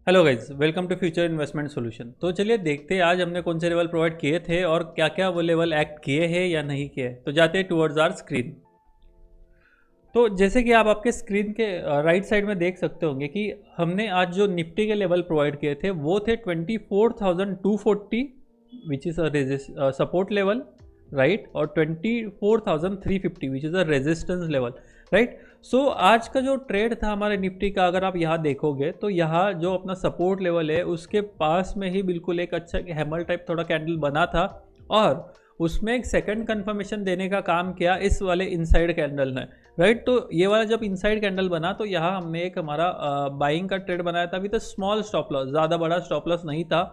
Hello guys, welcome to future investment solution. तो चलिए देखते हैं आज हमने कौन से लेवल प्रोवाइड किए थे और क्या क्या वो लेवल एक्ट किए हैं या नहीं किए। तो जाते हैं टुवर्ड्स आवर स्क्रीन। तो जैसे कि आप आपके स्क्रीन के राइट साइड में देख सकते होंगे कि हमने आज जो निफ्टी के लेवल प्रोवाइड किए थे वो थे 24,240 which is a support level, right, और 24,350 which is a resistance level, right. So आज का जो ट्रेड था हमारे निफ्टी का, अगर आप यहाँ देखोगे तो यहाँ जो अपना सपोर्ट लेवल है उसके पास में ही बिल्कुल एक अच्छा हैमर टाइप थोड़ा कैंडल बना था और उसमें एक सेकंड कंफर्मेशन देने का काम किया इस वाले इनसाइड कैंडल ने, राइट। तो ये वाला जब इनसाइड कैंडल बना तो यहाँ हमने एक हमारा बाइंग का ट्रेड बनाया था विद स्मॉल स्टॉप लॉस, ज़्यादा बड़ा स्टॉप लॉस नहीं था।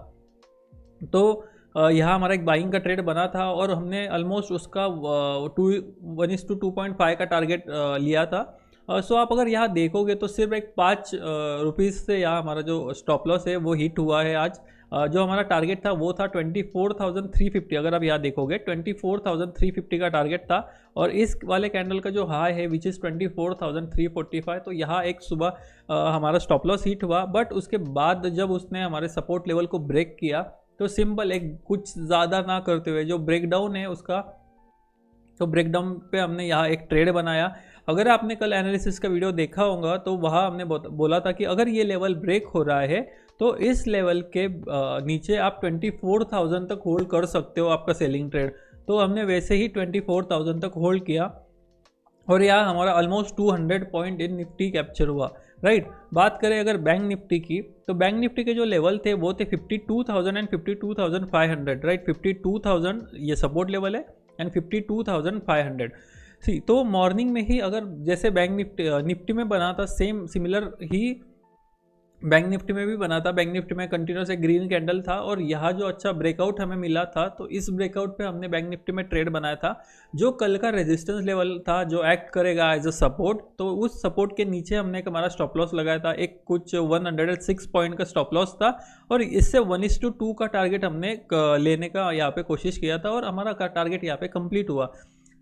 तो यहाँ हमारा एक बाइंग का ट्रेड बना था और हमने ऑलमोस्ट उसका 1:2.5 का टारगेट लिया था। सो आप अगर यहाँ देखोगे तो सिर्फ एक 5 रुपीज़ से यहाँ हमारा जो स्टॉप लॉस है वो हिट हुआ है आज। जो हमारा टारगेट था वो था 24,350। अगर आप यहाँ देखोगे 24,350 का टारगेट था और इस वाले कैंडल का जो हाई है विच इज़ 24,345। तो यहाँ एक सुबह हमारा स्टॉप लॉस हिट हुआ, बट उसके बाद जब उसने हमारे सपोर्ट लेवल को ब्रेक किया तो सिंपल एक कुछ ज़्यादा ना करते हुए जो ब्रेकडाउन है उसका, तो ब्रेकडाउन पे हमने यहाँ एक ट्रेड बनाया। अगर आपने कल एनालिसिस का वीडियो देखा होगा तो वहाँ हमने बोला था कि अगर ये लेवल ब्रेक हो रहा है तो इस लेवल के नीचे आप 24,000 तक होल्ड कर सकते हो आपका सेलिंग ट्रेड। तो हमने वैसे ही 24,000 तक होल्ड किया और यहाँ हमारा almost 200 point in Nifty capture हुआ, राइट। बात करें अगर बैंक निफ्टी की, तो बैंक निफ्टी के जो लेवल थे वो थे 52,000 एंड 52,500, राइट। 52,000 ये सपोर्ट लेवल है एंड 52,500। सी तो मॉर्निंग में ही अगर जैसे बैंक निफ्टी में बना था सेम सिमिलर ही बैंक निफ्टी में भी बना था। बैंक निफ्टी में कंटिन्यूस एक ग्रीन कैंडल था और यहाँ जो अच्छा ब्रेकआउट हमें मिला था तो इस ब्रेकआउट पे हमने बैंक निफ्टी में ट्रेड बनाया था जो कल का रेजिस्टेंस लेवल था जो एक्ट करेगा एज अ सपोर्ट। तो उस सपोर्ट के नीचे हमने एक हमारा स्टॉप लॉस लगाया था, एक कुछ 106 पॉइंट का स्टॉप लॉस था और इससे 1:2 का टारगेट हमने लेने का यहाँ पे कोशिश किया था और हमारा टारगेट यहाँ पे कंप्लीट हुआ।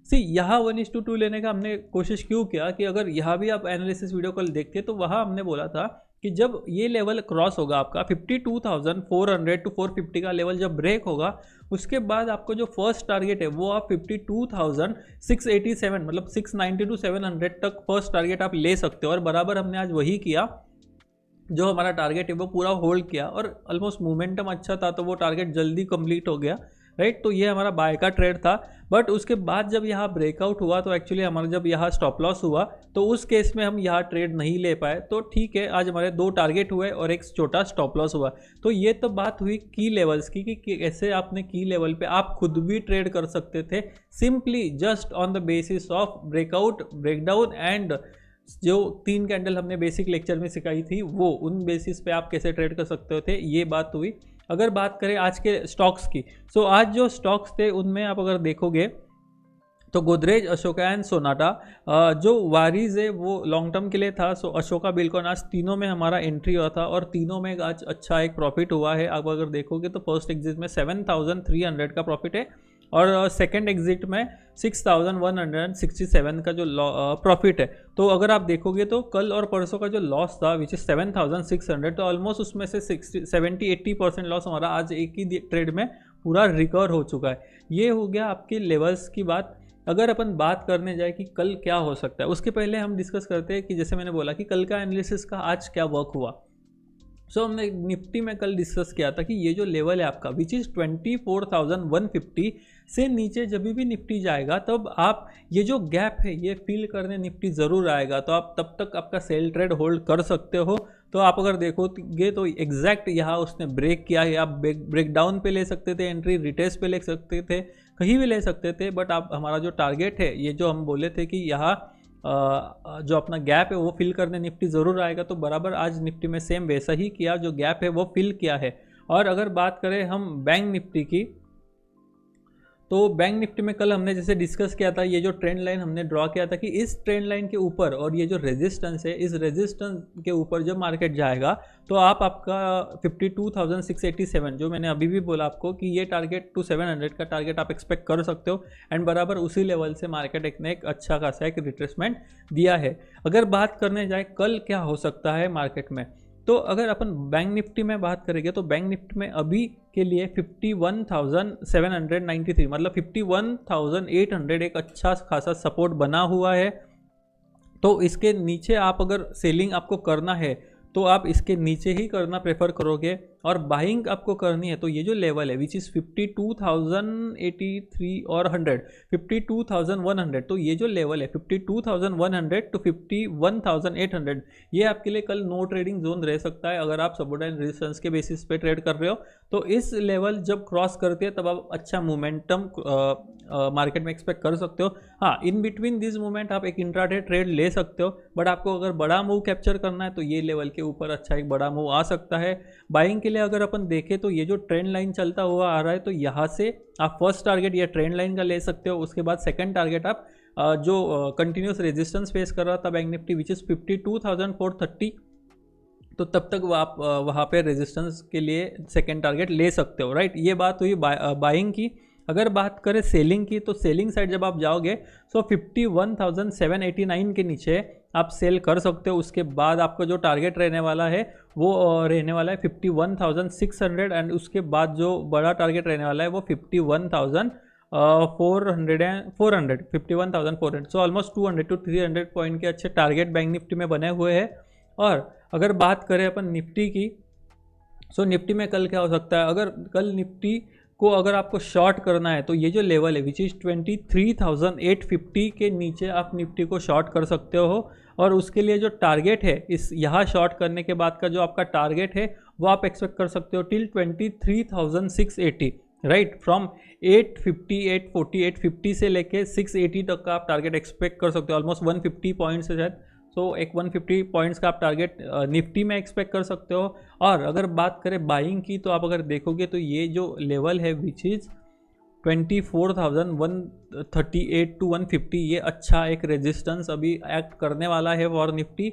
सी यहाँ 1:2 लेने का हमने कोशिश क्यों किया कि अगर यहाँ भी आप एनालिसिस वीडियो कल देखते तो वहाँ हमने बोला था कि जब ये लेवल क्रॉस होगा आपका 52,400 टू 450 का लेवल जब ब्रेक होगा उसके बाद आपको जो फर्स्ट टारगेट है वो आप 52,687 मतलब 690 टू 700 तक फर्स्ट टारगेट आप ले सकते हो और बराबर हमने आज वही किया। जो हमारा टारगेट है वो पूरा होल्ड किया और ऑलमोस्ट मोमेंटम अच्छा था तो वो टारगेट जल्दी कंप्लीट हो गया, राइट। तो ये हमारा बाय का ट्रेड था। बट उसके बाद जब यहाँ ब्रेकआउट हुआ तो एक्चुअली हमारा जब यहाँ स्टॉप लॉस हुआ तो उस केस में हम यहाँ ट्रेड नहीं ले पाए। तो ठीक है, आज हमारे 2 टारगेट हुए और एक छोटा स्टॉप लॉस हुआ। तो ये तो बात हुई की लेवल्स की कि कैसे आपने की लेवल पे आप खुद भी ट्रेड कर सकते थे simply just on the basis of breakout, breakdown and जो 3 कैंडल हमने बेसिक लेक्चर में सिखाई थी वो उन बेसिस पे आप कैसे ट्रेड कर सकते थे, ये बात हुई। अगर बात करें आज के स्टॉक्स की, सो आज जो स्टॉक्स थे उनमें आप अगर देखोगे तो गोदरेज, अशोका एंड सोनाटा, जो वारीज है वो लॉन्ग टर्म के लिए था। सो अशोका बिल्कुल आज तीनों में हमारा एंट्री हुआ था और तीनों में आज अच्छा एक प्रॉफिट हुआ है। आप अगर देखोगे तो फर्स्ट एग्जिट में 7,300 का प्रॉफिट है और सेकंड एग्जिट में 6,167 का जो प्रॉफिट है। तो अगर आप देखोगे तो कल और परसों का जो लॉस था विच इज़ 7,600, तो ऑलमोस्ट उसमें से 70-80% लॉस हमारा आज एक ही ट्रेड में पूरा रिकवर हो चुका है। ये हो गया आपकी लेवल्स की बात। अगर अपन बात करने जाए कि कल क्या हो सकता है उसके पहले हम डिस्कस करते हैं कि जैसे मैंने बोला कि कल का एनालिसिस का आज क्या वर्क हुआ। सो हमने निफ्टी में कल डिस्कस किया था कि ये जो लेवल है आपका विच इज़ 24,150 से नीचे जब भी निफ्टी जाएगा तब आप ये जो गैप है ये फिल करने निफ्टी ज़रूर आएगा। तो आप तब तक आपका सेल ट्रेड होल्ड कर सकते हो। तो आप अगर देखोगे तो एग्जैक्ट यहाँ उसने ब्रेक किया है, आप ब्रेक डाउन पे ले सकते थे एंट्री, रिटेस्ट पे ले सकते थे, कहीं भी ले सकते थे। बट आप हमारा जो टारगेट है ये जो हम बोले थे कि यहाँ जो अपना गैप है वो फिल करने निफ्टी ज़रूर आएगा। तो बराबर आज निफ्टी में सेम वैसा ही किया, जो गैप है वो फिल किया है। और अगर बात करें हम बैंक निफ्टी की, तो बैंक निफ्टी में कल हमने जैसे डिस्कस किया था ये जो ट्रेंड लाइन हमने ड्रॉ किया था कि इस ट्रेंड लाइन के ऊपर और ये जो रेजिस्टेंस है इस रेजिस्टेंस के ऊपर जब मार्केट जाएगा तो आपका 52,687 जो मैंने अभी भी बोला आपको कि ये टारगेट टू 700 का टारगेट आप एक्सपेक्ट कर सकते हो एंड बराबर उसी लेवल से मार्केट ने एक अच्छा खासा एक रिट्रेसमेंट दिया है। अगर बात करने जाए कल क्या हो सकता है मार्केट में, तो अगर अपन बैंक निफ्टी में बात करेंगे तो बैंक निफ्टी में अभी के लिए 51,793 मतलब 51,800 एक अच्छा खासा सपोर्ट बना हुआ है। तो इसके नीचे आप अगर सेलिंग आपको करना है तो आप इसके नीचे ही करना प्रेफर करोगे, और बाइंग आपको करनी है तो ये जो लेवल है विच इज़ 52,083 और 100 52,100, तो ये जो लेवल है 52,100 टू 51,800 ये आपके लिए कल नो ट्रेडिंग जोन रह सकता है अगर आप सपोर्ट एंड रेजिस्टेंस के बेसिस पे ट्रेड कर रहे हो। तो इस लेवल जब क्रॉस करते हैं तब आप अच्छा मोमेंटम मार्केट में एक्सपेक्ट कर सकते हो। हाँ, इन बिटवीन दिस मोमेंट आप एक इंट्राडे ट्रेड ले सकते हो, बट आपको अगर बड़ा मूव कैप्चर करना है तो ये लेवल के ऊपर अच्छा एक बड़ा मूव आ सकता है। बाइंग के लिए अगर अपन देखें तो ये जो ट्रेंड लाइन चलता हुआ आ रहा है तो यहाँ से आप फर्स्ट टारगेट या ट्रेंड लाइन का ले सकते हो, उसके बाद सेकंड टारगेट आप जो कंटिन्यूस रेजिस्टेंस फेस कर रहा था बैंक निफ्टी विच इज़ 52,430, तो तब तक आप वहाँ पे रेजिस्टेंस के लिए सेकंड टारगेट ले सकते हो, राइट। ये बात हुई बाइंग की। अगर बात करें सेलिंग की तो सेलिंग साइड जब आप जाओगे तो 51,789 के नीचे आप सेल कर सकते हो। उसके बाद आपका जो टारगेट रहने वाला है वो रहने वाला है 51,600, एंड उसके बाद जो बड़ा टारगेट रहने वाला है वो 51,400 सो ऑलमोस्ट 200 to 300 पॉइंट के अच्छे टारगेट बैंक निफ्टी में बने हुए हैं। और अगर बात करें अपन निफ्टी की, सो निफ्टी में कल क्या हो सकता है, अगर कल निफ्टी को अगर आपको शॉर्ट करना है तो ये जो लेवल है विच इज़ 23,850 के नीचे आप निफ्टी को शॉर्ट कर सकते हो, और उसके लिए जो टारगेट है इस यहाँ शॉर्ट करने के बाद का जो आपका टारगेट है वो आप एक्सपेक्ट कर सकते हो टिल 23,680, राइट। फ्रॉम 850 840 850 से लेके 680 तक का आप टारगेट एक्सपेक्ट कर सकते हो, ऑलमोस्ट 150 पॉइंट्स है शायद। तो एक 150 पॉइंट्स का आप टारगेट निफ्टी में एक्सपेक्ट कर सकते हो। और अगर बात करें बाइंग की तो आप अगर देखोगे तो ये जो लेवल है विच इज़ 24,138 to 150 ये अच्छा एक रेजिस्टेंस अभी एक्ट करने वाला है फॉर निफ्टी।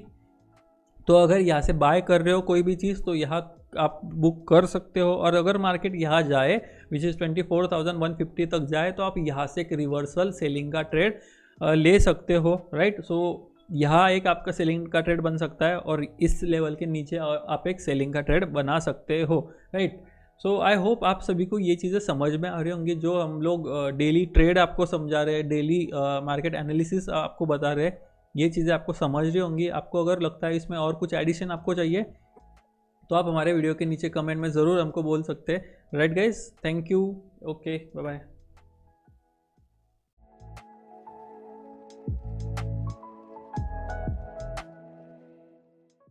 तो अगर यहाँ से बाय कर रहे हो कोई भी चीज़ तो यहाँ आप बुक कर सकते हो, और अगर मार्केट यहाँ जाए विच इज़ 24,150 तक जाए तो आप यहाँ से एक रिवर्सल सेलिंग का ट्रेड ले सकते हो, राइट। सो यहाँ एक आपका सेलिंग का ट्रेड बन सकता है और इस लेवल के नीचे आप एक सेलिंग का ट्रेड बना सकते हो, राइट। सो आई होप आप सभी को ये चीज़ें समझ में आ रही होंगी, जो हम लोग डेली ट्रेड आपको समझा रहे हैं, डेली मार्केट एनालिसिस आपको बता रहे हैं, ये चीज़ें आपको समझ रही होंगी। आपको अगर लगता है इसमें और कुछ एडिशन आपको चाहिए तो आप हमारे वीडियो के नीचे कमेंट में ज़रूर हमको बोल सकते हैं, right guys. Thank you, okay, bye bye.